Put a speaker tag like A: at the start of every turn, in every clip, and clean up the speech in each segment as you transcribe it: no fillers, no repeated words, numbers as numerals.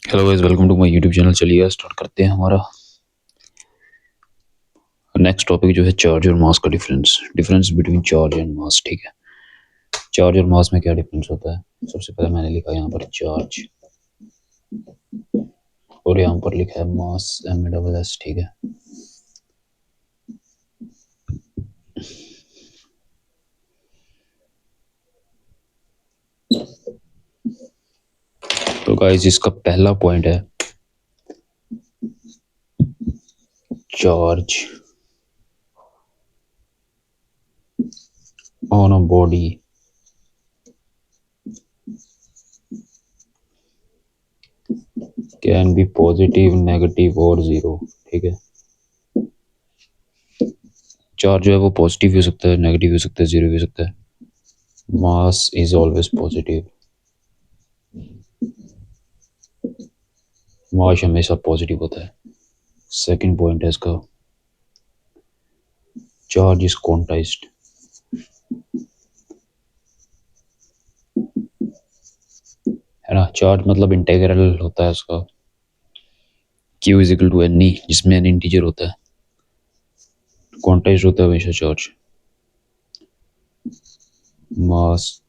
A: Hello guys, welcome to my YouTube channel. चलिए start करते हैं हमारा नेक्स्ट टॉपिक जो है चार्ज और मास का difference between charge and mass. ठीक है, चार्ज और मास में क्या डिफरेंस होता है। सबसे पहले मैंने लिखा यहाँ पर चार्ज और यहाँ पर लिखा है मास, M-A-S-S। ठीक है, तो गाइस इसका पहला पॉइंट है charge on a body can be positive, negative और जीरो। ठीक है, चार्ज जो है वो पॉजिटिव भी हो सकता है, नेगेटिव भी हो सकता है, जीरो भी हो सकता है। मास इज ऑलवेज पॉजिटिव, मास हमेशा पॉजिटिव होता है। सेकंड पॉइंट है इसका, चार्ज इज क्वांटाइज्ड। है ना, चार्ज मतलब इंटेग्रल होता है उसका, Q is equal to N E, जिसमें एन इंटीजर होता है। क्वांटाइज्ड होता है हमेशा charge. Mass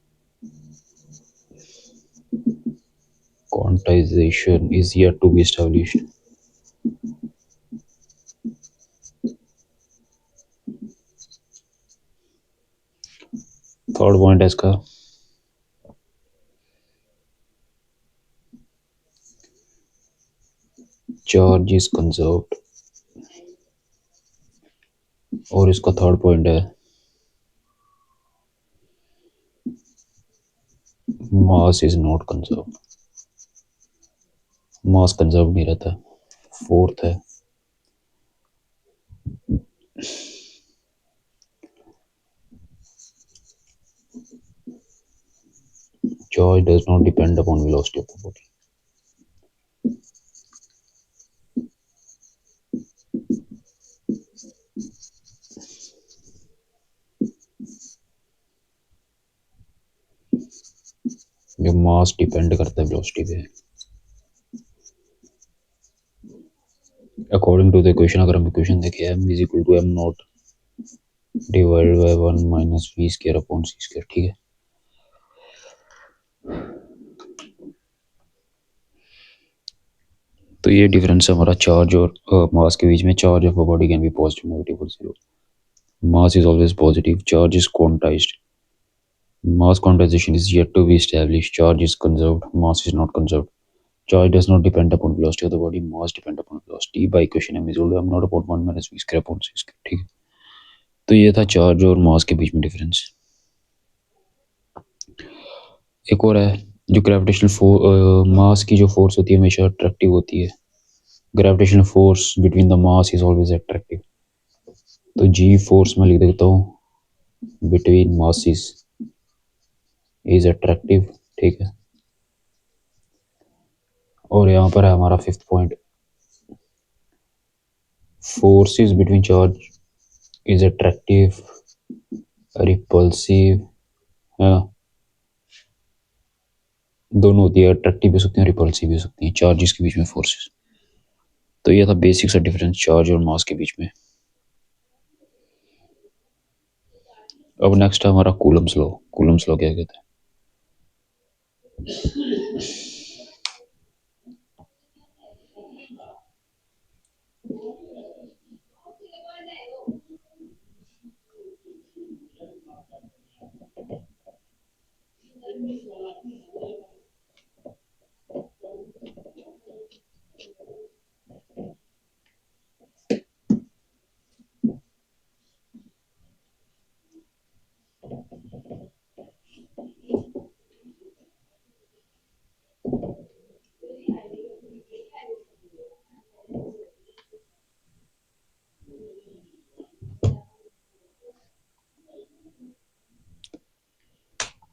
A: quantization is yet to be established. Third point है इसका, चार्ज इज कंजर्व्ड। और इसका थर्ड पॉइंट है mass is not conserved, mass conserve नहीं रहता। फोर्थ है charge does not depend upon velocity of the body. जो मास depend करता है वेलोसिटी पे। अकॉर्डिंग टू द इक्वेशन, अगर हम इक्वेशन देखें, m is equal to m naught divided by 1 minus v square upon c square. ठीक है, तो ये डिफरेंस है हमारा चार्ज और मास के बीच में। Charge of a body can be positive, negative और zero. Mass is always positive, charge is quantized, mass quantization is yet to be established, charge is conserved, mass is not conserved. Charge does not depend upon velocity of the body, mass depend upon velocity by equation m is equal to m not upon 1 minus v square upon c square। ठीक है, तो ये था charge और मास के बीच में difference. एक और है, जो ग्रेविटेशनल मास की जो फोर्स होती है हमेशा अट्रैक्टिव होती है। Gravitational force between the mass is always attractive. तो जी फोर्स में लिख देता हूँ बिटवीन मासेस इज अट्रैक्टिव। ठीक है, और यहाँ पर है हमारा fifth point, forces between charge is attractive, repulsive, है ना, दोनों होती है, अट्रैक्टिव भी हो सकती है, रिपल्सिव भी हो सकती है चार्जेस के बीच में फोर्सेस। तो ये था बेसिक सा डिफरेंस चार्ज और मास के बीच में। अब नेक्स्ट है हमारा कूलम्स लॉ। कूलम्स लॉ क्या कहते हैं।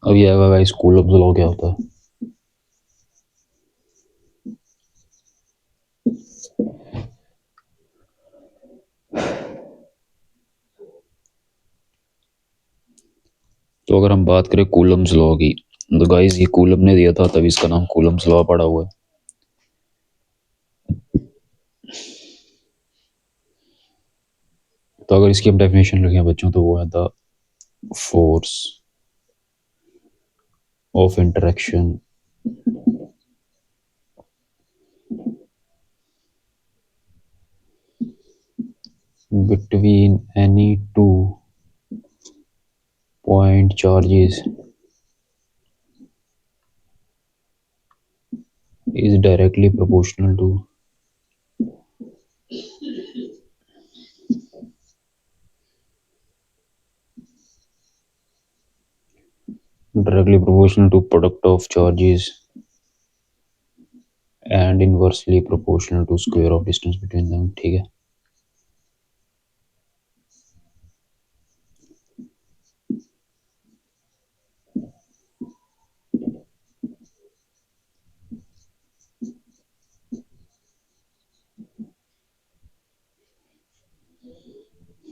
A: अब ये आएगा गाइस, कूलम्स लॉ क्या होता है। तो अगर हम बात करें कूलम्स लॉ की, तो गाइस ये कूलम ने दिया था तभी इसका नाम कूलम्स लॉ पड़ा हुआ है। तो अगर इसकी हम डेफिनेशन लिखें बच्चों तो वो है the force of interaction between any two point charges is directly proportional to product of charges and inversely proportional to square of distance between them. ठीक है,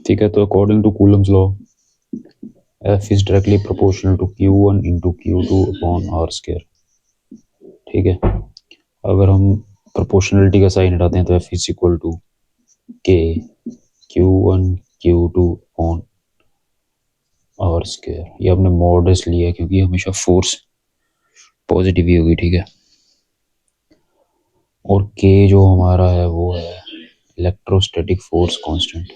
A: ठीक है। तो according to Coulomb's law F is directly proportional to Q1 into Q2 upon R square। ठीक है, अगर हम proportionality का साइन हटाते हैं तो F is equal to K Q1 Q2 upon R square. ये हमने मॉडल्स लिया है क्योंकि हमेशा फोर्स पॉजिटिव ही होगी। ठीक है, और K जो हमारा है वो है इलेक्ट्रोस्टैटिक फोर्स कांस्टेंट।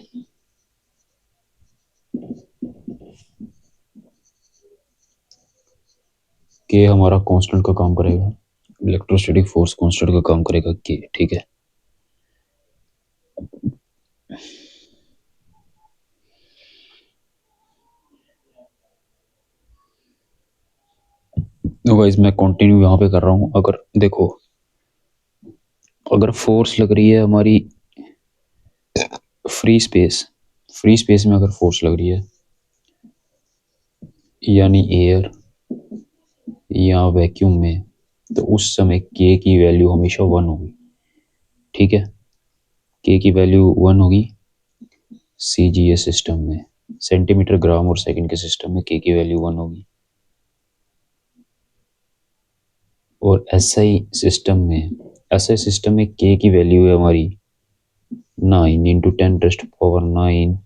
A: K हमारा कांस्टेंट का काम करेगा, इलेक्ट्रोस्टैटिक फोर्स कांस्टेंट का काम करेगा K। ठीक है, तो गाइस मैं कंटिन्यू यहाँ पे कर रहा हूँ। अगर देखो, अगर फोर्स लग रही है हमारी फ्री स्पेस में, अगर फोर्स लग रही है यानी एयर या वैक्यूम में, तो उस समय के की वैल्यू हमेशा 1 होगी। ठीक है, के की वैल्यू 1 होगी सीजीएस सिस्टम में, सेंटीमीटर ग्राम और सेकंड के सिस्टम में के की वैल्यू 1 होगी। और एसआई सिस्टम में के की वैल्यू है हमारी 9 इंटू 10⁻⁹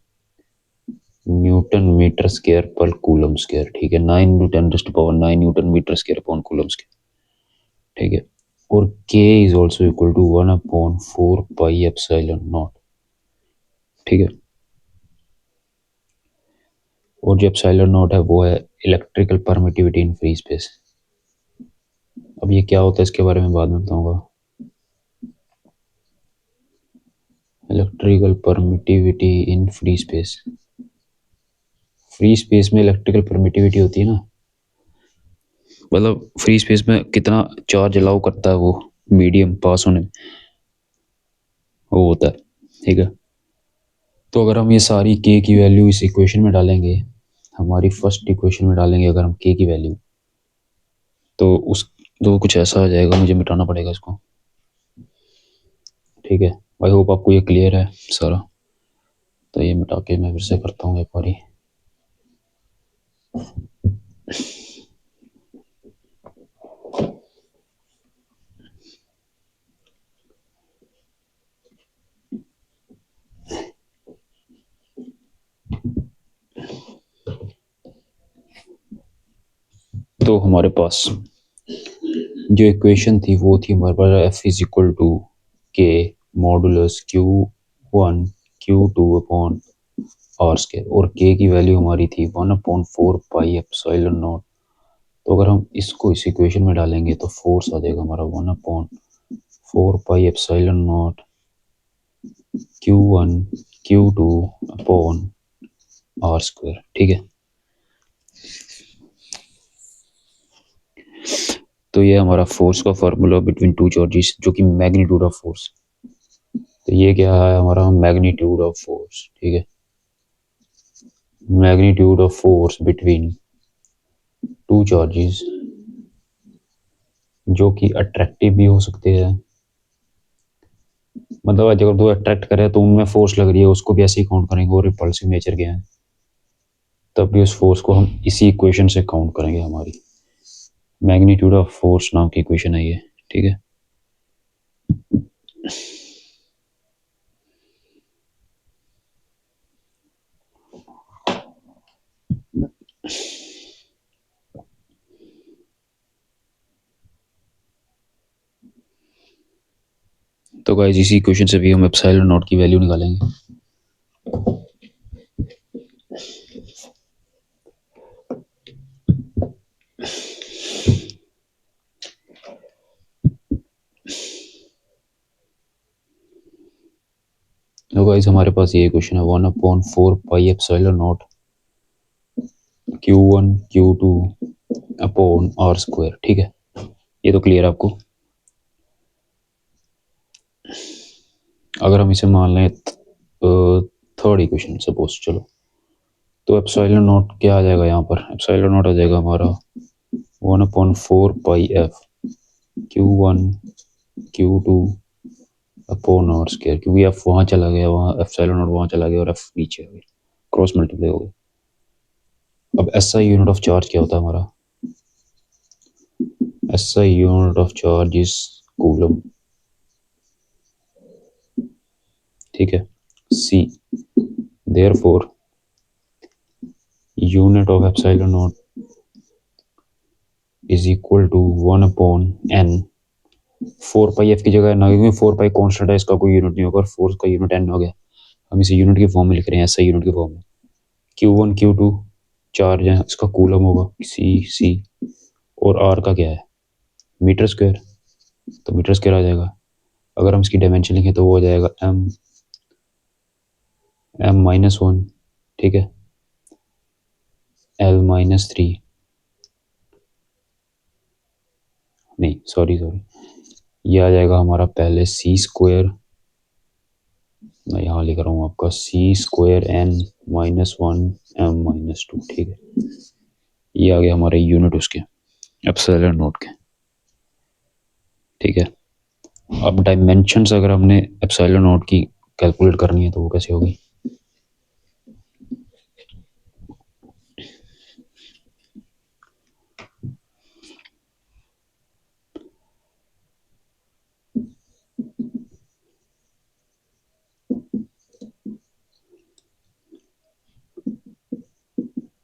A: न्यूटन मीटर स्क्वायर पर कूलम स्क्वायर। ठीक है, 9 into 10⁻⁹ newton meter square upon coulomb square. ठीक है, और k is also equal to 1/4 pi epsilon naught. ठीक है, और जो एप्सिलॉन नॉट है वो है electrical permittivity in free space. अब ये क्या होता है इसके बारे में बाद में बताऊंगा। Electrical permittivity in free space, free space में इलेक्ट्रिकल परमिटिविटी होती है ना, मतलब फ्री स्पेस में कितना चार्ज अलाउ करता है वो मीडियम पास होने में, वो होता है। ठीक है, तो अगर हम ये सारी के की वैल्यू इस इक्वेशन में डालेंगे, हमारी फर्स्ट इक्वेशन में डालेंगे अगर हम के की वैल्यू, तो उस तो कुछ ऐसा आ जाएगा, मुझे मिटाना पड़ेगा इसको। ठीक है, आई होप आपको ये क्लियर है सारा। तो ये मिटा के मैं फिर से करता हूँ एक बारी। तो हमारे पास जो इक्वेशन थी वो थी हमारे पास F is equal to K modulus Q1 Q2 upon R square, और के की वैल्यू हमारी थी 1/4 पाई एप्सिलॉन नॉट। तो अगर हम इसको इस इक्वेशन में डालेंगे तो फोर्स आ जाएगा हमारा 1/4 pi epsilon naught Q1 Q2 upon R square. ठीक है, तो ये हमारा फोर्स का फार्मूला बिटवीन टू चार्जेस, जो कि मैग्नीट्यूड ऑफ फोर्स। तो ये क्या है हमारा मैग्नीट्यूड ऑफ फोर्स। ठीक है, magnitude of force between two charges जो कि अट्रैक्टिव भी हो सकते हैं, मतलब अगर दो अट्रैक्ट करे तो उनमें फोर्स लग रही है उसको भी ऐसे ही काउंट करेंगे, और रिपल्सिव नेचर के हैं तब भी उस फोर्स को हम इसी इक्वेशन से काउंट करेंगे। हमारी मैग्नीट्यूड ऑफ फोर्स नाम की इक्वेशन है ये। ठीक है, तो गाइस इसी क्वेश्चन से भी हम एप्सिलॉन नॉट की वैल्यू निकालेंगे। तो गाइस हमारे पास ये क्वेश्चन है 1/4 pi epsilon naught Q1 Q2 upon R square. ठीक है, ये तो क्लियर है आपको। अगर हम इसे मान लें थर्ड इक्वेशन सपोज, चलो, तो एप्सिलॉन नॉट क्या आ जाएगा यहाँ पर? एप्सिलॉन नॉट आ जाएगा हमारा 1/4 pi F Q1 Q2 upon R square, क्योंकि एफ वहाँ चला गया, वहाँ एप्सिलॉन नॉट वहाँ चला गया और एफ नीचे आ गया, क्रॉस मल्टीप्लाई हो गया। अब एसआई यूनिट ऑफ चार्ज क्या होता है हमारा? SI unit of charge is coulomb। ठीक है, C therefore unit of epsilon naught is equal to 1/n। 4 pi F की जगह ना, क्योंकि 4 पाई कॉन्स्टेंट है, इसका कोई यूनिट नहीं होगा, और 4 का यूनिट n हो गया। हम इसे यूनिट के फॉर्म में लिख रहे हैं, SI यूनिट के फॉर्म में। Q1 Q2 चार्ज है, इसका कूलम होगा C, और R का क्या है? मीटर स्क्वायर, तो मीटर स्क्वायर आ जाएगा। अगर हम इसकी डायमेंशन लिखें तो वो हो जाएगा m-1, ठीक है, L-3, नहीं सॉरी, ये आ जाएगा हमारा पहले C स्क्वायर, मैं यहाँ लिख रहा हूँ आपका C² n-1 m-2। ठीक है, ये आ गया हमारे यूनिट उसके एप्सिलॉन नॉट के। ठीक है, अब डायमेंशंस अगर हमने एप्सिलॉन नॉट की कैलकुलेट करनी है तो वो कैसे होगी?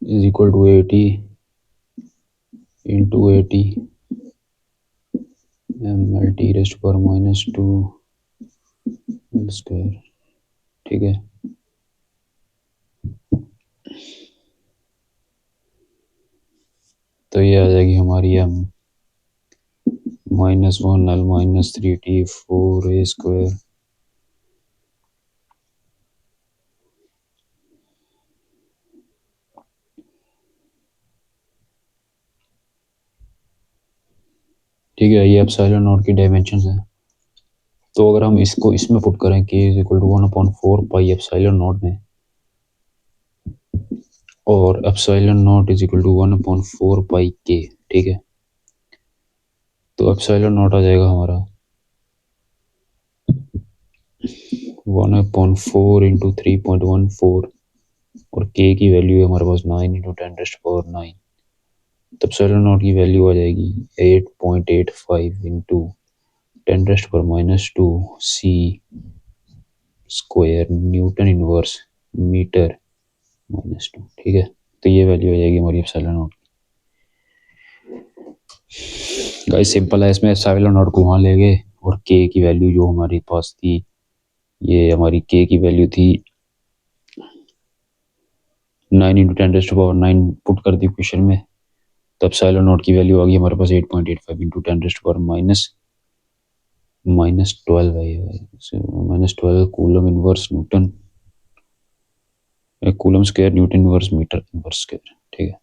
A: Is equal to 80 into 80 m/(-2) square. ठीक है, तो ये आ जाएगी हमारी m-1 L-3t 4a²। ठीक है, ये एप्सिलॉन नॉट की डायमेंशंस हैं। तो अगर हम इसको इसमें पुट करें k is equal to 1/4 pi epsilon naught में, और epsilon naught is equal to 1/4 pi k, ठीक है, तो एप्सिलॉन नॉट आ जाएगा हमारा 1/4 इंटू 3.14, और k की वैल्यू है हमारे पास 9 इंटू 10⁻⁹, तो एप्सिलॉन नॉट की वैल्यू आ जाएगी 8.85 into 10⁻⁻2 c square newton inverse meter -2। ठीक है, तो ये वैल्यू आ जाएगी हमारी एप्सिलॉन नॉट। गाइस सिंपल है, इसमें एप्सिलॉन नॉट को वहाँ ले गए और k की वैल्यू जो हमारे पास थी, ये हमारी k की वैल्यू थी 9 इंटू 10⁻⁹ पुट कर दी क्वेश्चन में, तो एप्सिलॉन नॉट की वैल्यू आ गई हमारे पास 8.85 इंटू 10⁻⁻12 है, -12 coulomb inverse newton, coulomb square newton inverse meter inverse square. ठीक है,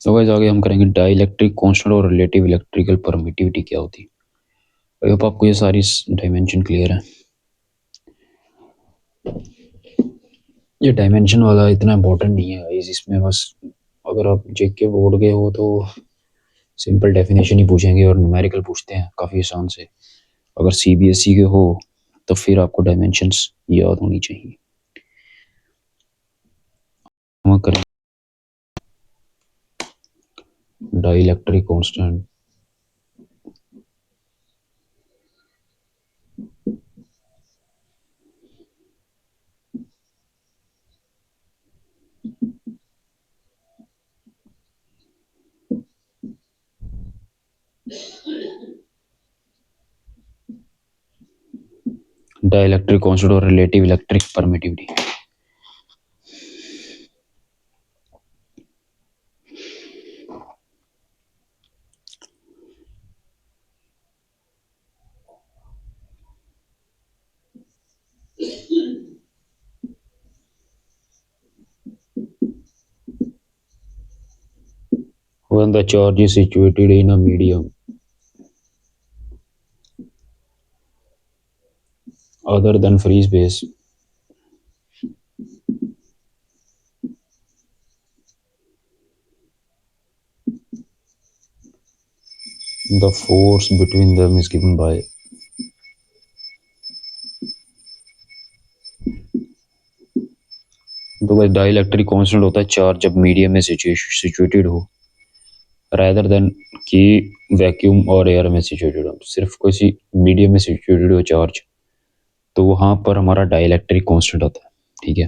A: तो गाइस आगे हम करेंगे डाइलेक्ट्रिक कांस्टेंट और रिलेटिव इलेक्ट्रिकल परमिटिविटी क्या होती है। आई होप आपको ये सारी डायमेंशन क्लियर है। ये डायमेंशन वाला इतना इम्पोर्टेंट नहीं है गाइस, इसमें बस अगर आप जेके बोर्ड के हो तो सिंपल डेफिनेशन ही पूछेंगे और न्यूमेरिकल पूछते हैं काफ़ी आसान से। अगर सीबीएसई के हो तो फिर आपको डायमेंशंस याद होनी चाहिए। हम करें डाइलेक्ट्रिक कांस्टेंट। डाइलेक्ट्रिक कांस्टेंट और relative electric permittivity. When the charge is situated in a medium other than free space, the force between them is given by तो भाई डाइलेक्ट्रिक कांस्टेंट होता है चार्ज जब मीडियम में सिचुएटेड हो rather than कि vacuum और एयर में सिचुएटेड हो। सिर्फ किसी मीडियम में सिचुएटेड हो चार्ज तो वहाँ पर हमारा डाइलेक्ट्रिक कांस्टेंट होता है। ठीक है,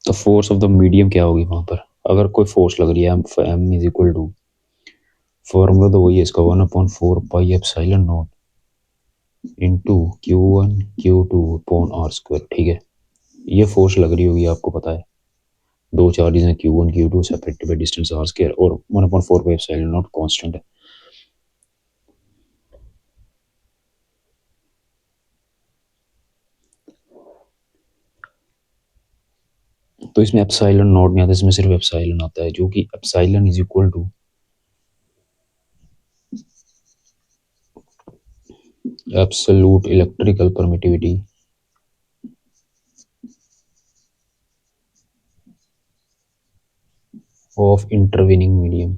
A: तो फोर्स ऑफ द मीडियम क्या होगी वहाँ पर, अगर कोई फोर्स लग रही है M is equal to, formula तो वही है इसका 1/4 pi epsilon naught into Q1 Q2 upon R square. ठीक है, ये फोर्स लग रही होगी, आपको पता है दो चार्जेस हैं Q1 Q2 separated by distance R square और 1/4 पाई एप्सिलॉन नॉट कांस्टेंट है। तो इसमें एप्सिलॉन नॉट नहीं आता, इसमें सिर्फ एप्सिलॉन आता है, जो कि epsilon is equal to absolute electrical permittivity of intervening medium.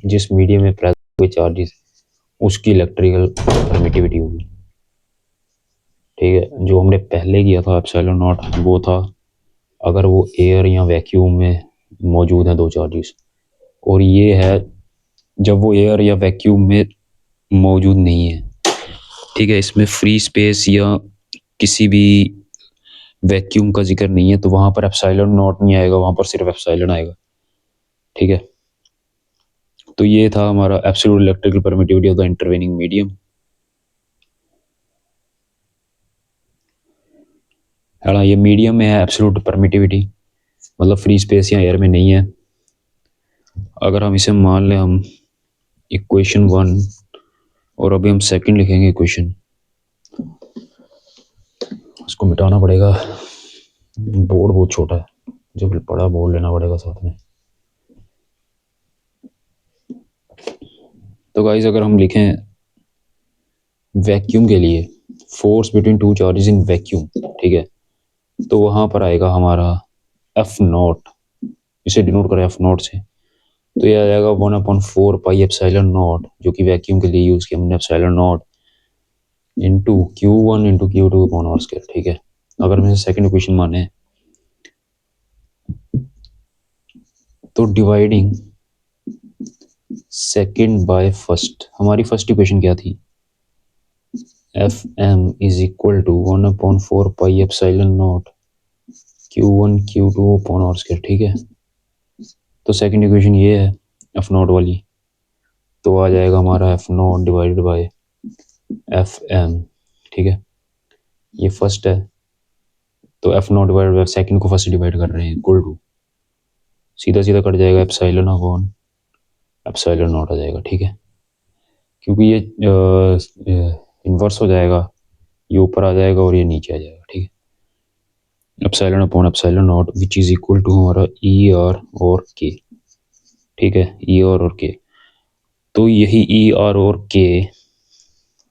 A: जिस मीडियम में प्रेजेंट हुए चार्जेस उसकी इलेक्ट्रिकल परमिटिविटी होगी। ठीक है, जो हमने पहले किया था एप्सिलॉन नॉट वो था अगर वो एयर या वैक्यूम में मौजूद हैं दो चार्जेस, और ये है जब वो एयर या वैक्यूम में मौजूद नहीं है। ठीक है, इसमें फ्री स्पेस या किसी भी वैक्यूम का जिक्र नहीं है, तो वहाँ पर एप्सिलॉन नॉट नहीं आएगा, वहाँ पर सिर्फ एप्सिलॉन आएगा। ठीक है, तो ये था हमारा absolute electrical permittivity of the intervening medium. है ना, ये मीडियम में है एब्सोल्यूट परमिटिविटी, मतलब फ्री स्पेस या एयर में नहीं है। अगर हम इसे मान लें हम इक्वेशन 1 और अभी हम सेकंड लिखेंगे इक्वेशन, उसको मिटाना पड़ेगा, बोर्ड बहुत छोटा है, जब बड़ा बोर्ड लेना पड़ेगा साथ में। तो गाइस अगर हम लिखें वैक्यूम के लिए force between two charges in vacuum, ठीक है, तो वहाँ पर आएगा हमारा एफ नॉट, इसे डिनोट करें एफ नॉट से, तो ये आ जाएगा 1/4 पाई एप्सिलॉन नॉट, जो कि वैक्यूम के लिए यूज़ किया हमने epsilon naught into Q1 into Q2 upon R square. ठीक है, अगर मैं सेकंड इक्वेशन माने तो डिवाइडिंग सेकंड बाय फर्स्ट, हमारी फर्स्ट इक्वेशन क्या थी, F M is equal to 1/4 pi epsilon naught Q1 Q2 upon R square. ठीक है, तो सेकंड इक्वेशन ये है एफ नॉट वाली, तो आ जाएगा हमारा F naught divided by F M. ठीक है, ये फर्स्ट है, तो F naught divided by second को फर्स्ट डिवाइड कर रहे हैं, इक्वल टू सीधा सीधा कट जाएगा एप्सिलॉन अपॉन एप्सिलॉन नॉट आ जाएगा। ठीक है, क्योंकि ये इन्वर्स हो जाएगा, ये ऊपर आ जाएगा और ये नीचे आ जाएगा। ठीक है, epsilon upon epsilon naught which is equal to हमारा ई आर और के। ठीक है, ई आर और के, तो यही ई आर और के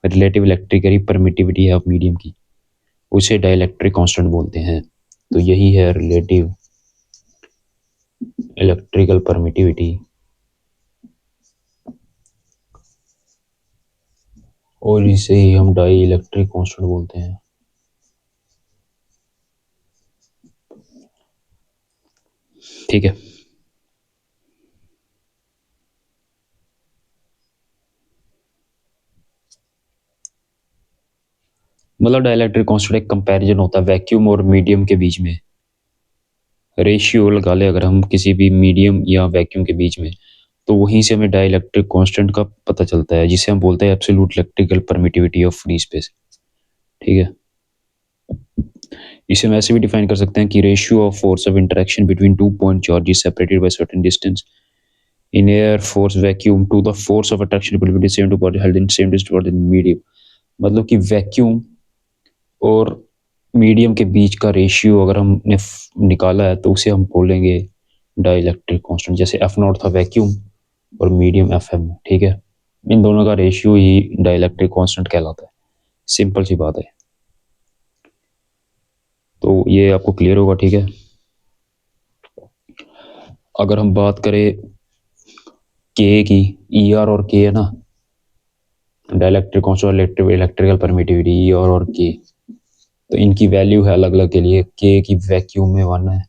A: रिलेटिव इलेक्ट्रिकल परमिटिविटी है ऑफ मीडियम की, उसे डाइलेक्ट्रिक कांस्टेंट बोलते हैं। तो यही है रिलेटिव इलेक्ट्रिकल परमिटिविटी, और इसे ही हम डाई इलेक्ट्रिक कांस्टेंट बोलते हैं। ठीक है, मतलब डाइलेक्ट्रिक कांस्टेंट एक कंपैरिजन होता है वैक्यूम और मीडियम के बीच में, रेशियो लगा ले अगर हम किसी भी मीडियम या वैक्यूम के बीच में, तो वहीं से हमें डाइलेक्ट्रिक कांस्टेंट का पता चलता है, जिसे हम बोलते हैं absolute electrical permittivity of free space. ठीक है, इसे हम ऐसे भी डिफाइन कर सकते हैं कि ratio of force of interaction between two point charges separated by certain distance in air force vacuum to the force of attraction equal to same to body held in same distance for the medium। मतलब कि vacuum और medium के बीच का ratio अगर हमने निकाला है तो उसे हम बोलेंगे डाइलेक्ट्रिक कांस्टेंट। जैसे एफ नॉट था वैक्यूम और मीडियम एफ एम। ठीक है, इन दोनों का रेशियो ही डाइलेक्ट्रिक कांस्टेंट कहलाता है। सिंपल सी बात है, तो ये आपको क्लियर होगा। ठीक है, अगर हम बात करें के की, ई आर और के है ना, dielectric constant electrical permittivity E R और के, तो इनकी वैल्यू है अलग अलग के लिए। के की वैक्यूम में 1 है,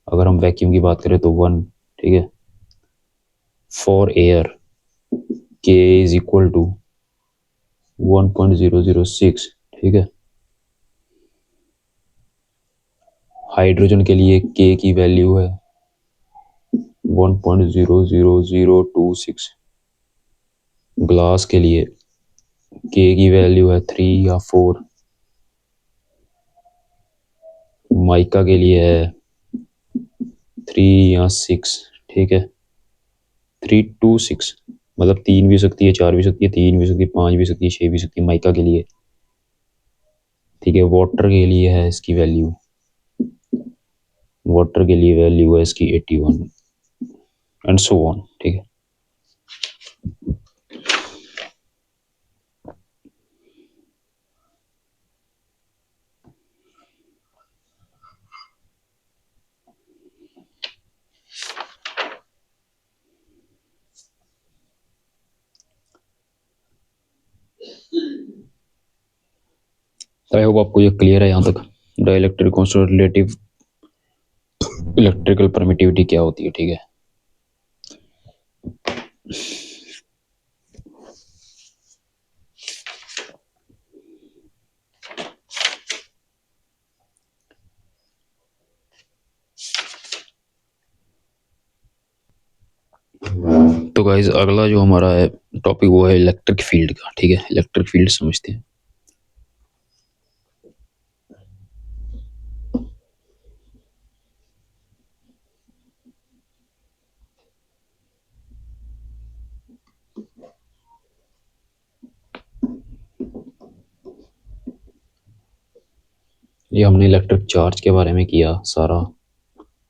A: अगर हम वैक्यूम की बात करें तो 1। ठीक है, फॉर एयर के इज इक्वल टू 1.006। ठीक है, हाइड्रोजन के लिए के की वैल्यू है 1.00026। ग्लास के लिए के की वैल्यू है 3 या 4। माइका के लिए है 3 या 6। ठीक है, 326, मतलब 3 भी हो सकती है, 4 भी हो सकती है, 3 भी हो सकती है, 5 भी हो सकती है, 6 भी हो सकती है माइका के लिए। ठीक है, वाटर के लिए है इसकी वैल्यू, वाटर के लिए वैल्यू है इसकी 81 एंड सो ऑन। ठीक है, आई होप आपको ये क्लियर है यहाँ तक dielectric constant relative electrical permittivity क्या होती है। ठीक है, तो गाइज अगला जो हमारा है टॉपिक वो है इलेक्ट्रिक फील्ड का। ठीक है, इलेक्ट्रिक फील्ड समझते हैं। ये हमने इलेक्ट्रिक चार्ज के बारे में किया सारा,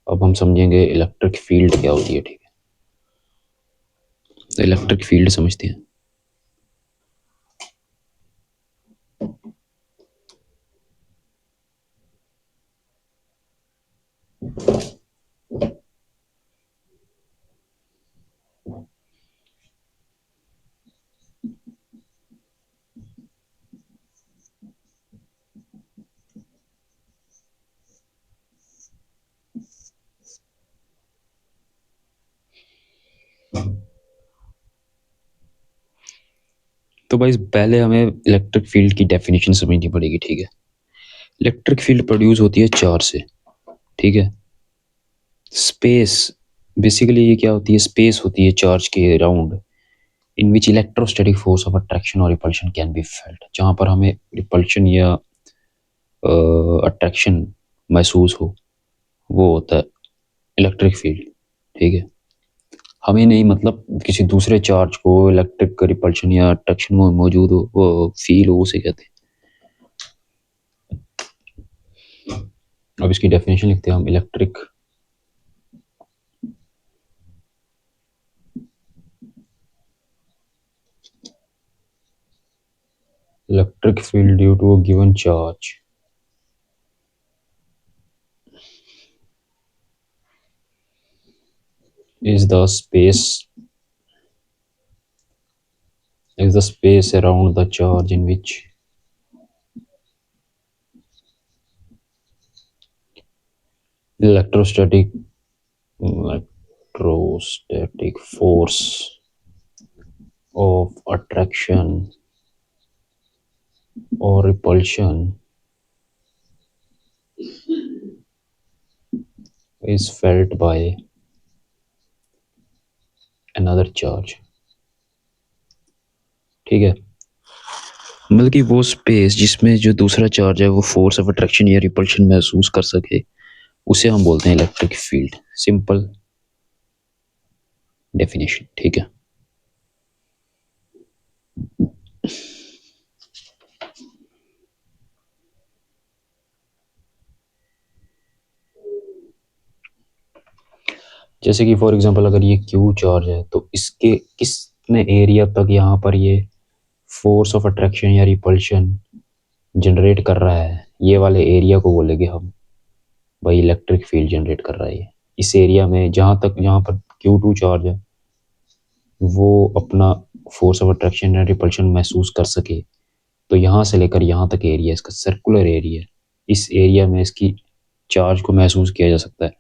A: अब हम समझेंगे इलेक्ट्रिक फील्ड क्या होती है। ठीक है, तो इलेक्ट्रिक फील्ड समझते हैं। तो भाई पहले हमें इलेक्ट्रिक फील्ड की डेफिनेशन समझनी पड़ेगी। ठीक है, इलेक्ट्रिक फील्ड प्रोड्यूस होती है चार्ज से। ठीक है, स्पेस, बेसिकली ये क्या होती है, स्पेस होती है चार्ज के around in which electrostatic force of attraction और रिपल्शन कैन बी फेल्ट, जहाँ पर हमें रिपल्शन या अट्रैक्शन महसूस हो, वो होता है इलेक्ट्रिक फील्ड। ठीक है, हमें नहीं, मतलब किसी दूसरे चार्ज को इलेक्ट्रिक रिपल्शन या अट्रैक्शन मौजूद हो, वो फील हो, उसे कहते हैं। अब इसकी डेफिनेशन लिखते हैं हम। Electric field due to a given charge is the space around the charge in which electrostatic electrostatic force of attraction or repulsion is felt by another charge. ठीक है, मतलब कि वो स्पेस जिसमें जो दूसरा चार्ज है वो फोर्स ऑफ अट्रैक्शन या रिपल्शन महसूस कर सके उसे हम बोलते हैं इलेक्ट्रिक फील्ड. Simple definition. ठीक है, जैसे कि फॉर एग्जांपल अगर ये क्यू चार्ज है तो इसके कितने एरिया तक यहाँ पर ये फोर्स ऑफ अट्रैक्शन या रिपल्शन जनरेट कर रहा है, ये वाले एरिया को बोलेंगे हम भाई इलेक्ट्रिक फील्ड जनरेट कर रहा है. इस एरिया में जहाँ तक यहाँ पर Q2 चार्ज है वो अपना फोर्स ऑफ अट्रैक्शन या रिपल्शन महसूस कर सके तो यहाँ से लेकर यहाँ तक एरिया, इसका सर्कुलर एरिया, इस एरिया में इसकी चार्ज को महसूस किया जा सकता है.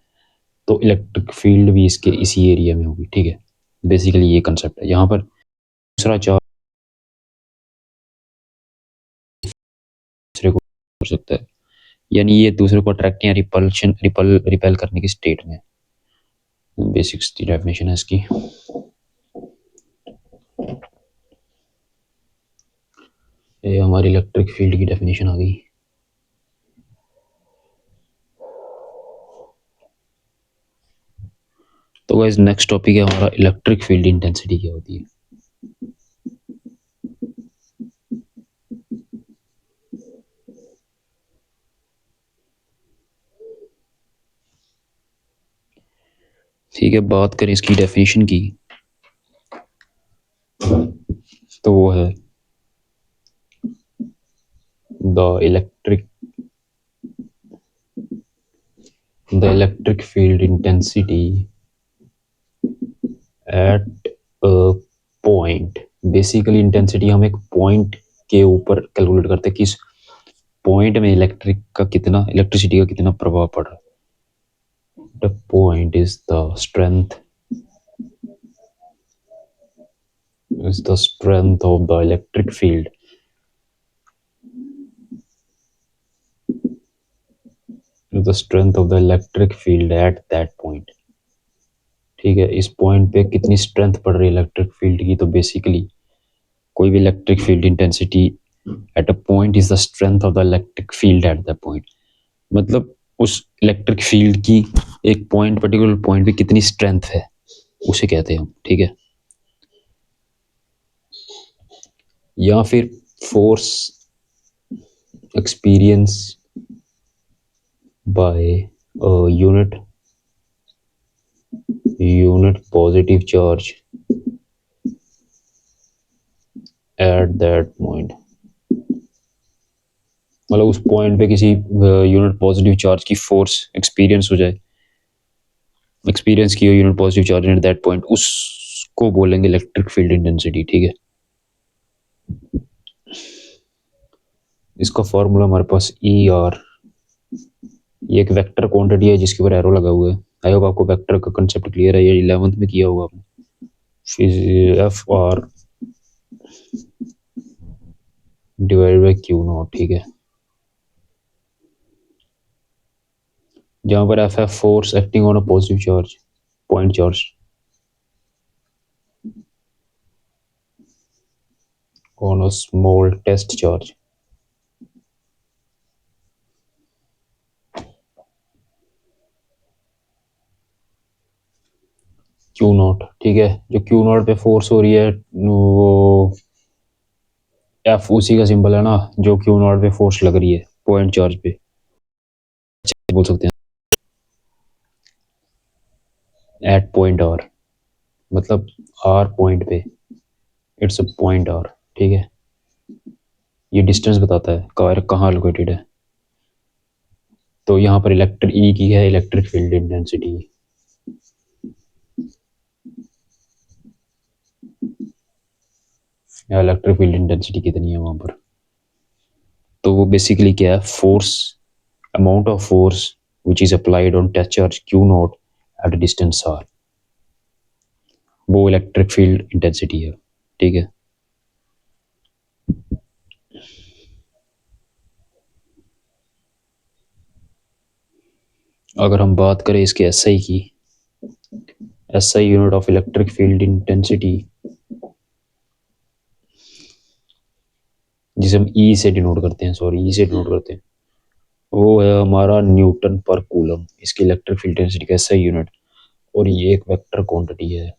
A: तो इलेक्ट्रिक फील्ड भी इसके इसी एरिया में होगी. ठीक है, बेसिकली ये कंसेप्ट है. यहाँ पर दूसरा चार्ज दूसरे को कर सकता है, यानी ये दूसरे को अट्रैक्ट या रिपेल करने की स्टेट में. बेसिक डेफिनेशन है इसकी. ये हमारी इलेक्ट्रिक फील्ड की डेफिनेशन आ गई. तो गाइस नेक्स्ट टॉपिक है हमारा इलेक्ट्रिक फील्ड इंटेंसिटी क्या होती है. ठीक है, बात करें इसकी डेफिनेशन की तो वो है the electric field intensity at a point. Basically intensity हम एक पॉइंट के ऊपर कैलकुलेट करते हैं कि इस पॉइंट में इलेक्ट्रिसिटी का कितना प्रभाव पड़ रहा है. The point is the strength of the electric field at that point. ठीक है, इस पॉइंट पे कितनी स्ट्रेंथ पड़ रही है इलेक्ट्रिक फील्ड की. तो बेसिकली कोई भी electric field intensity at a point is the strength of the electric field at the point. मतलब उस इलेक्ट्रिक फील्ड की एक पर्टिकुलर पॉइंट पे कितनी स्ट्रेंथ है उसे कहते हैं हम. ठीक है, या फिर force experience by unit positive charge at that point. मतलब उस पॉइंट पे किसी यूनिट पॉजिटिव चार्ज की फोर्स एक्सपीरियंस की हो unit positive charge at that point, उसको बोलेंगे इलेक्ट्रिक फील्ड इंटेंसिटी. ठीक है, इसका फॉर्मूला हमारे पास ER, ये एक वेक्टर क्वांटिटी है जिसके ऊपर एरो लगा हुआ है. आई होप आपको वेक्टर का कंसेप्ट क्लियर है, ये 11th में किया होगा आपने. FR divided by Q0. ठीक है, जहाँ पर F है force acting on a positive charge, point charge on a small test charge. Q0. ठीक है, जो Q0 पे फोर्स हो रही है वो F उसी का सिंबल है ना जो Q0 पे फोर्स लग रही है पॉइंट चार्ज पे, बोल सकते हैं एट पॉइंट R. मतलब R पॉइंट पे, इट्स अ पॉइंट R. ठीक है, ये डिस्टेंस बताता है कहाँ लोकेटेड है. तो यहाँ पर E की है इलेक्ट्रिक फील्ड इंटेंसिटी. या इलेक्ट्रिक फील्ड इंटेंसिटी कितनी है वहाँ पर। तो वो बेसिकली क्या है, force, amount of force which is applied on touch charge Q naught at distance R, वो इलेक्ट्रिक फील्ड इंटेंसिटी है। ठीक है। अगर हम बात करें इसके एसआई की, SI unit of electric field intensity, जिसे हम ई से डिनोट करते हैं, सॉरी ई से डिनोट करते हैं, वो है हमारा न्यूटन पर कूलम, इसकी इलेक्ट्रिक फील्ड इंटेंसिटी का एसआई यूनिट। और ये एक वेक्टर क्वांटिटी है।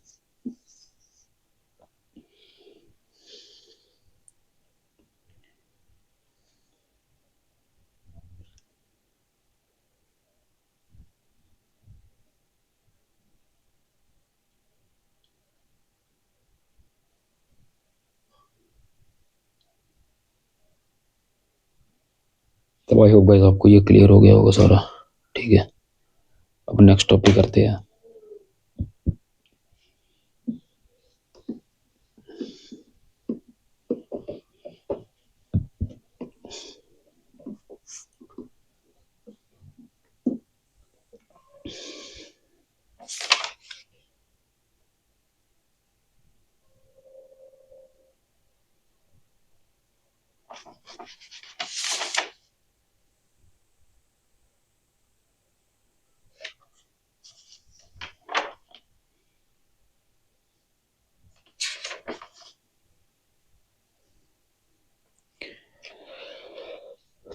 A: तो आई होप गाइस आपको ये क्लियर हो गया होगा सारा। ठीक है, अब नेक्स्ट टॉपिक करते हैं।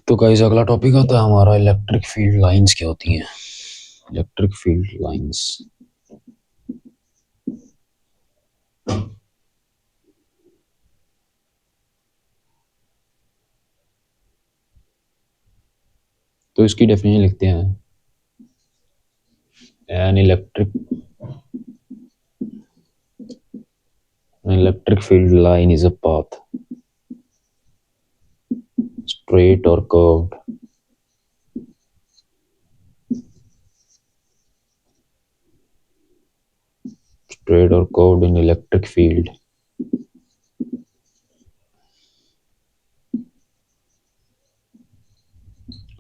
A: तो गाइस अगला टॉपिक आता है हमारा इलेक्ट्रिक फील्ड लाइंस क्या होती हैं। इलेक्ट्रिक फील्ड लाइंस, तो इसकी डेफिनेशन लिखते हैं। An electric field line is a path straight or curved straight or curved in electric field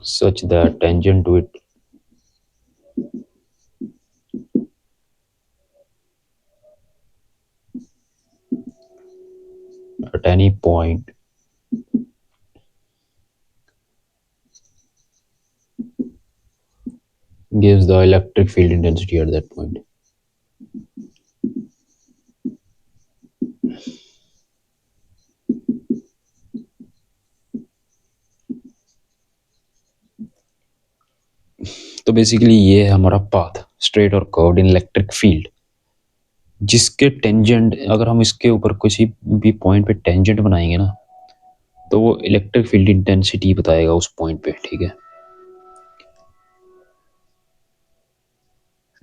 A: such that tangent to it at any point gives the electric field intensity at that point. तो basically ये है हमारा path straight और curved इन electric field, जिसके tangent, अगर हम इसके ऊपर किसी भी पॉइंट पे टेंजेंट बनाएंगे ना, तो वो इलेक्ट्रिक फील्ड इंटेंसिटी बताएगा उस पॉइंट पे। ठीक है,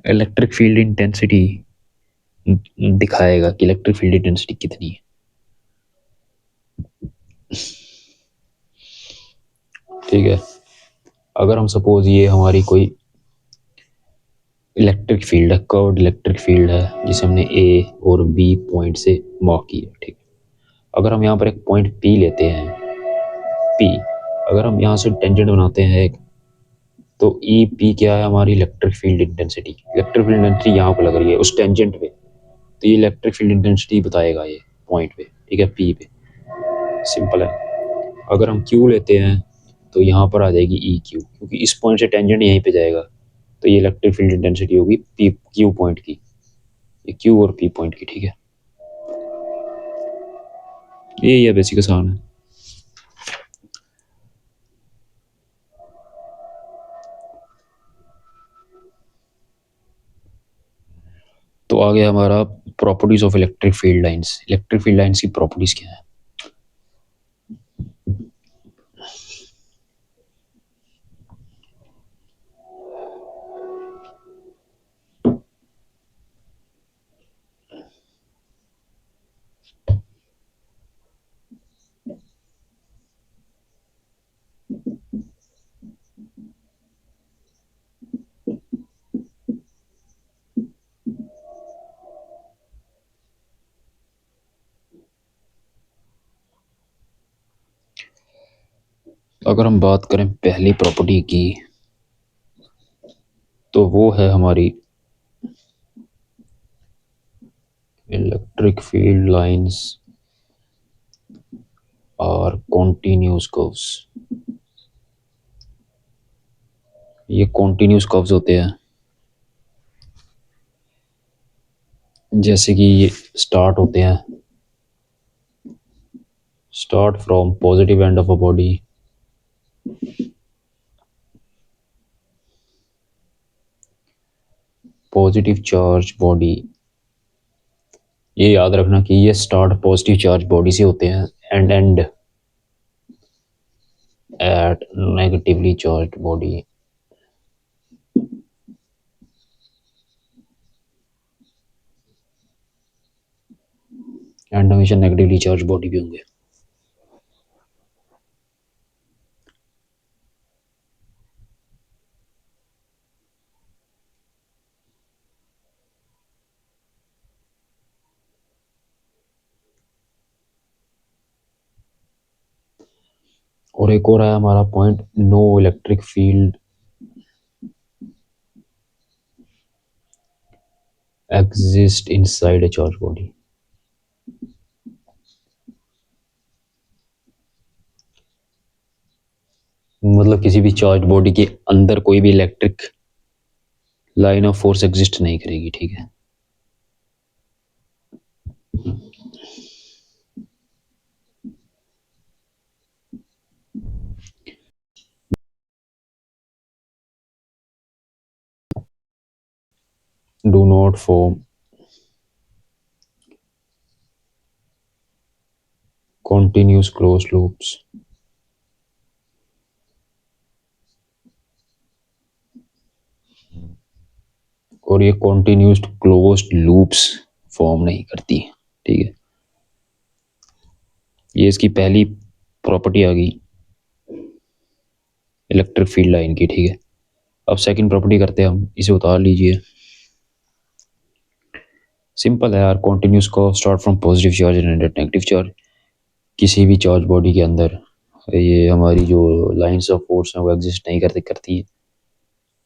A: इलेक्ट्रिक फील्ड इंटेंसिटी दिखाएगा कि इलेक्ट्रिक फील्ड इंटेंसिटी कितनी है। ठीक है, अगर हम सपोज ये हमारी कोई इलेक्ट्रिक फील्ड है, कर्व्ड इलेक्ट्रिक फील्ड है, जिसे हमने ए और बी पॉइंट से मार्क किया। ठीक है, अगर हम यहाँ पर एक पॉइंट पी लेते हैं, पी, अगर हम यहाँ से टेंजेंट बनाते हैं एक, तो ई पी क्या है हमारी electric field intensity. Electric field intensity यहाँ पर लग रही है उस टेंजेंट पे, तो ये इलेक्ट्रिक फील्ड इंटेंसिटी बताएगा ये पॉइंट पे। ठीक है, पी पे, सिंपल है। अगर हम क्यू लेते हैं तो यहाँ पर आ जाएगी ई क्यू, क्योंकि इस पॉइंट से टेंजेंट यहीं पे जाएगा, तो ये इलेक्ट्रिक फील्ड इंटेंसिटी होगी पी क्यू पॉइंट की, ये क्यू और पी पॉइंट की। ठीक है, ये बेसिक आसान है। तो आगे हमारा properties of electric field lines. Electric field lines की प्रॉपर्टीज क्या है। अगर हम बात करें पहली प्रॉपर्टी की तो वो है हमारी इलेक्ट्रिक फील्ड लाइंस और कॉन्टिन्यूस कर्व्स। ये कॉन्टिन्यूस कर्व्स होते हैं, जैसे कि ये start from positive end of a body, positive charge body. ये याद रखना कि ये स्टार्ट पॉजिटिव चार्ज बॉडी से होते हैं and and at negatively charge body. And हमेशा नेगेटिवली चार्ज बॉडी भी होंगे। और एक और है हमारा point, no electric field exist inside a charge body. मतलब किसी भी चार्ज बॉडी के अंदर कोई भी electric line of force exist नहीं करेगी, ठीक है। Do not form continuous closed loops। और ये कॉन्टिन्यूस क्लोज्ड लूप्स फॉर्म नहीं करती, ठीक है। ये इसकी पहली प्रॉपर्टी आ गई इलेक्ट्रिक फील्ड लाइन की, ठीक है। अब सेकंड प्रॉपर्टी करते हैं हम, इसे उतार लीजिए। सिंपल है यार, कॉन्टिन्यूस को start from positive charge and negative charge. किसी भी चार्ज बॉडी के अंदर ये हमारी जो लाइंस ऑफ फोर्स हैं वो एग्जिस्ट नहीं करती है।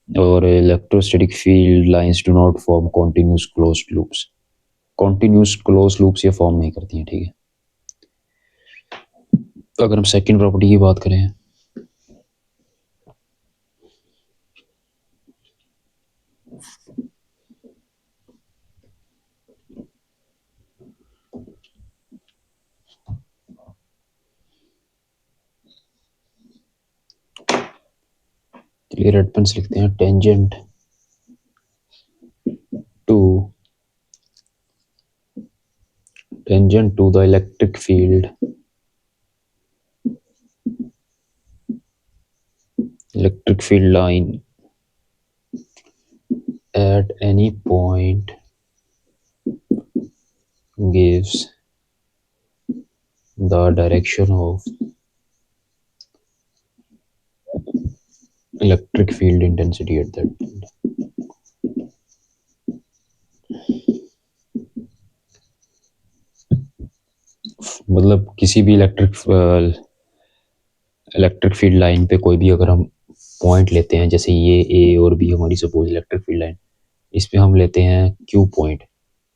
A: और electrostatic field lines do not form continuous closed loops. Continuous close loops ये फॉर्म नहीं करती हैं, ठीक है। तो अगर हम सेकंड प्रॉपर्टी की बात करें, चलिए रेड पेन से लिखते हैं, to tangent to the electric field line at any point gives the direction of electric field intensity at that point। मतलब किसी भी इलेक्ट्रिक फील्ड लाइन पे कोई भी अगर हम पॉइंट लेते हैं, जैसे ये ए और बी हमारी सपोज इलेक्ट्रिक फील्ड लाइन, इस पे हम लेते हैं क्यू पॉइंट।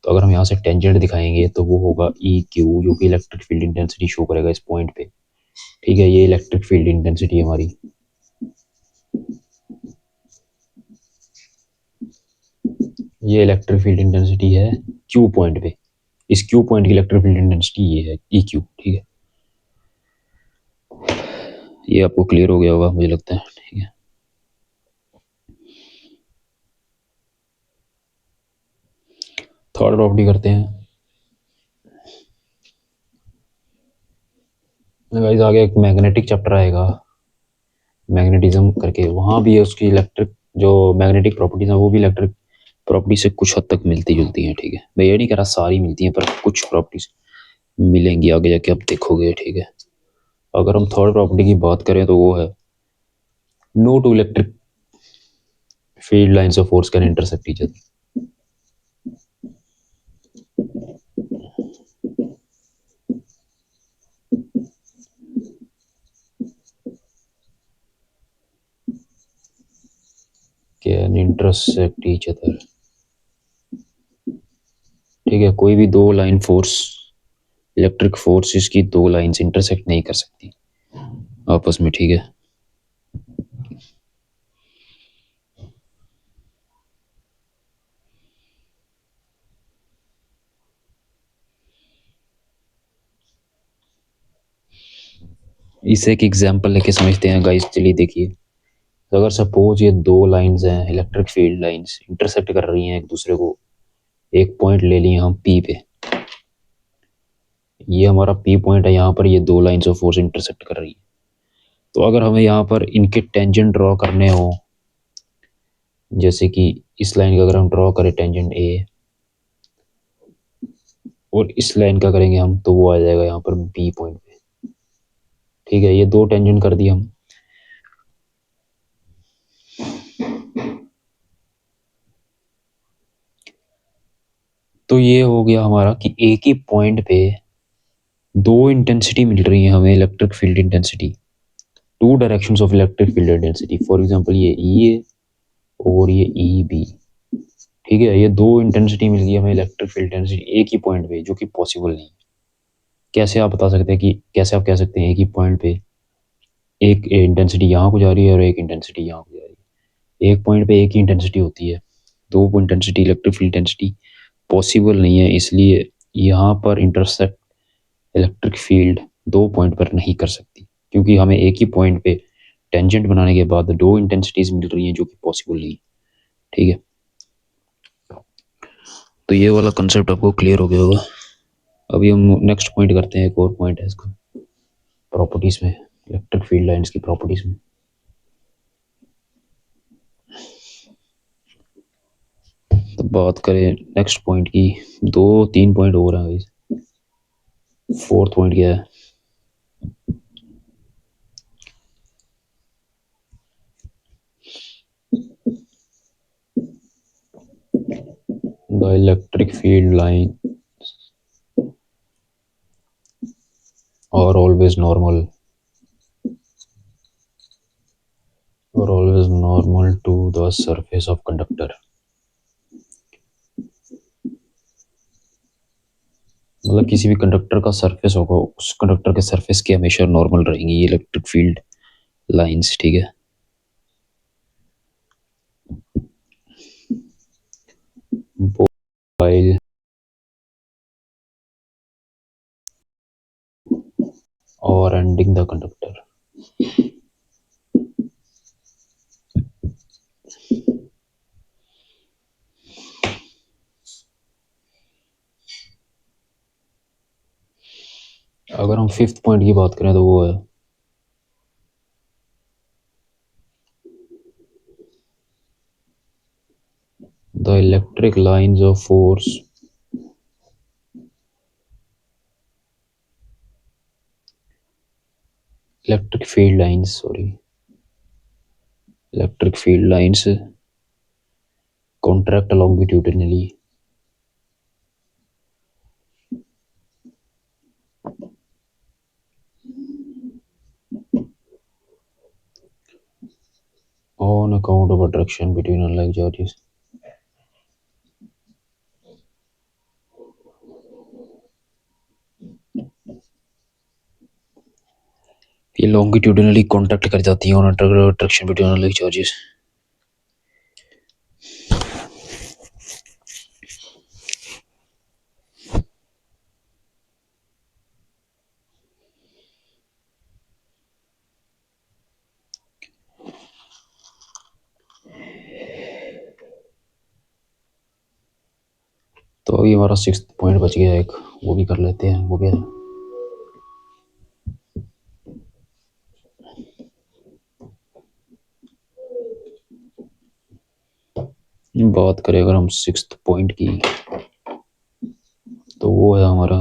A: तो अगर हम यहाँ से टेंजेंट दिखाएंगे तो वो होगा ई क्यू, जो कि इलेक्ट्रिक फील्ड इंटेंसिटी शो करेगा इस पॉइंट पे, ठीक है। ये इलेक्ट्रिक फील्ड इंटेंसिटी हमारी, ये इलेक्ट्रिक फील्ड इंटेंसिटी है क्यू पॉइंट पे। इस क्यू पॉइंट की इलेक्ट्रिक फील्ड इंटेंसिटी ये है ई क्यू, ठीक है। ये आपको क्लियर हो गया होगा मुझे लगता है, ठीक है। थर्ड प्रॉपर्टी करते हैं गाइस। आगे एक मैग्नेटिक चैप्टर आएगा, मैग्नेटिज्म करके, वहाँ भी है उसकी इलेक्ट्रिक जो मैग्नेटिक प्रॉपर्टीज हैं वो भी इलेक्ट्रिक प्रॉपर्टी से कुछ हद तक मिलती जुलती हैं, ठीक है। मैं ये नहीं कह रहा सारी मिलती हैं, पर कुछ प्रॉपर्टीज मिलेंगी आगे जाके, आप देखोगे, ठीक है। अगर हम थर्ड प्रॉपर्टी की बात करें तो वो है no two electric field lines of force can intersect each other. Can intersect each other. ठीक है, कोई भी दो लाइन फोर्स, इलेक्ट्रिक फोर्सेस की दो लाइंस इंटरसेक्ट नहीं कर सकती आपस में। ठीक है, इसे एक एग्जांपल लेके समझते हैं गाइस। चलिए देखिए, तो अगर सपोज ये दो लाइंस हैं, इलेक्ट्रिक फील्ड लाइंस इंटरसेक्ट कर रही हैं एक दूसरे को, एक पॉइंट ले लिए हम पी पे, ये हमारा पी पॉइंट है, यहाँ पर ये दो लाइंस ऑफ फोर्स इंटरसेक्ट कर रही है। तो अगर हमें यहाँ पर इनके टेंजेंट ड्रॉ करने हो, जैसे कि इस लाइन का अगर हम ड्रॉ करें टेंजेंट ए, और इस लाइन का करेंगे हम, तो वो आ जाएगा यहाँ पर बी पॉइंट पे। ठीक है, ये दो टेंजेंट कर दिए हम। तो ये हो गया हमारा कि एक ही पॉइंट पे दो इंटेंसिटी मिल रही है हमें, electric field intensity, two directions of electric field intensity. For example ये ई ए और ये ई बी। ठीक है, ये दो इंटेंसिटी मिल गई हमें इलेक्ट्रिक फील्ड इंटेंसिटी एक ही पॉइंट पे, जो कि पॉसिबल नहीं। कैसे आप बता सकते हैं कि, कैसे आप कह सकते हैं एक ही पॉइंट पे एक इंटेंसिटी यहाँ को जा रही है और एक इंटेंसिटी यहाँ को जा रही है? एक पॉइंट पे एक ही इंटेंसिटी होती है, दो intensity electric field intensity possible नहीं है। इसलिए यहाँ पर इंटरसेक्ट इलेक्ट्रिक फील्ड दो पॉइंट पर नहीं कर सकती, क्योंकि हमें एक ही पॉइंट पे टेंजेंट बनाने के बाद दो इंटेंसिटीज मिल रही हैं, जो कि पॉसिबल नहीं। ठीक है, तो ये वाला कंसेप्ट आपको क्लियर हो गया होगा। अभी हम नेक्स्ट पॉइंट करते हैं, एक और पॉइंट है इसका प्रॉपर्टीज में, इलेक्ट्रिक फील्ड लाइंस की प्रॉपर्टीज में। तो बात करें नेक्स्ट पॉइंट की, दो तीन पॉइंट और हैं। फोर्थ पॉइंट क्या है? The electric field line are always normal to the surface of conductor। मतलब किसी भी कंडक्टर का सरफेस होगा, उस कंडक्टर के सरफेस की हमेशा नॉर्मल रहेंगी ये इलेक्ट्रिक फील्ड लाइंस। ठीक है, while or ending the conductor। अगर हम फिफ्थ पॉइंट की बात करें तो वो है the electric lines of force electric field lines contract longitudinally on account of attraction between unlike charges। ये longitudinally contact कर जाती है on attraction between unlike charges। तो अभी हमारा सिक्स्थ पॉइंट बच गया एक, वो भी कर लेते हैं। वो क्या है? बात करें अगर हम सिक्स्थ पॉइंट की, तो वो है हमारा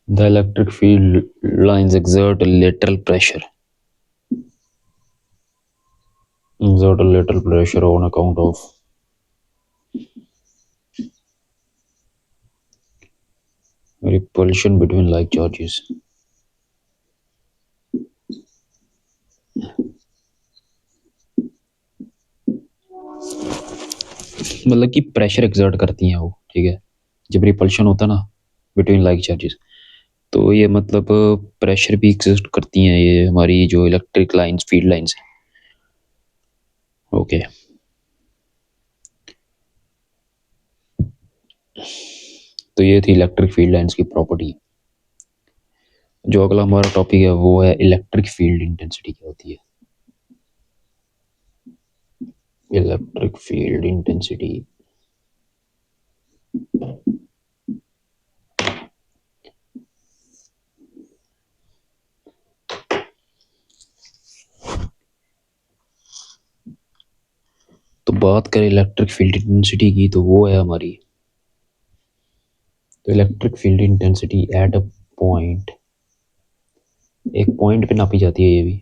A: the electric field lines exert a lateral pressure exert a little pressure on account of repulsion between like charges. मतलब कि प्रेशर एक्सर्ट करती हैं वो, ठीक है, जब रिपल्शन होता है ना बिटवीन लाइक चार्जेस, तो ये मतलब प्रेशर भी एक्सर्ट करती हैं ये हमारी जो इलेक्ट्रिक लाइंस, फील्ड लाइंस हैं। ओके, तो ये थी इलेक्ट्रिक फील्ड लाइंस की प्रॉपर्टी। जो अगला हमारा टॉपिक है वो है इलेक्ट्रिक फील्ड इंटेंसिटी क्या होती है। इलेक्ट्रिक फील्ड इंटेंसिटी तो बात करें इलेक्ट्रिक फील्ड इंटेंसिटी की तो वो है हमारी, तो electric field intensity at a point, एक पॉइंट पे नापी जाती है ये भी,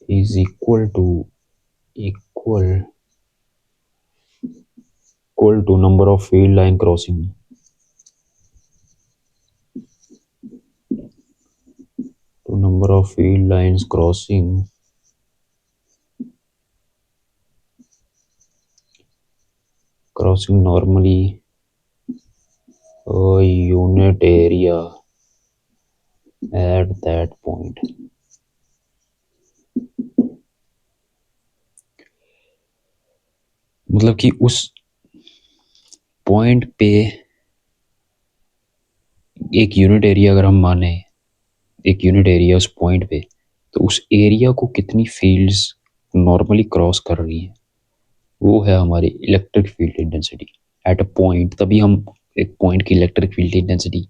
A: is equal to number of field line crossing, to number of field lines crossing normally a unit area at that point। मतलब कि उस पॉइंट पे एक यूनिट एरिया अगर हम माने, एक यूनिट एरिया उस पॉइंट पे, तो उस एरिया को कितनी फील्ड्स नॉर्मली क्रॉस कर रही हैं, वो है हमारी electric field intensity at a point. तभी हम एक पॉइंट की इलेक्ट्रिक फील्ड इंटेंसिटी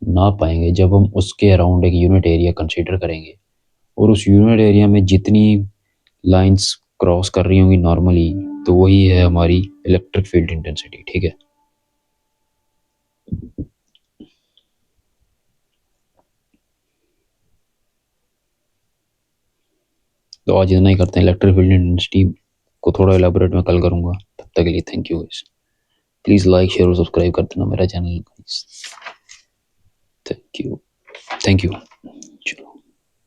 A: ना पाएंगे जब हम उसके अराउंड एक यूनिट एरिया कंसीडर करेंगे, और उस यूनिट एरिया में जितनी लाइंस क्रॉस कर रही होंगी नॉर्मली, तो वही है हमारी इलेक्ट्रिक फील्ड इंटेंसिटी, ठीक है। तो आज इतना ही करते हैं, इलेक्ट्रिक फील्ड इंटेंसिटी को थोड़ा एलाबोरेट मैं कल करूँगा। तब तक के लिए thank you guys, please like share और सब्सक्राइब कर देना मेरा चैनल। Thank you.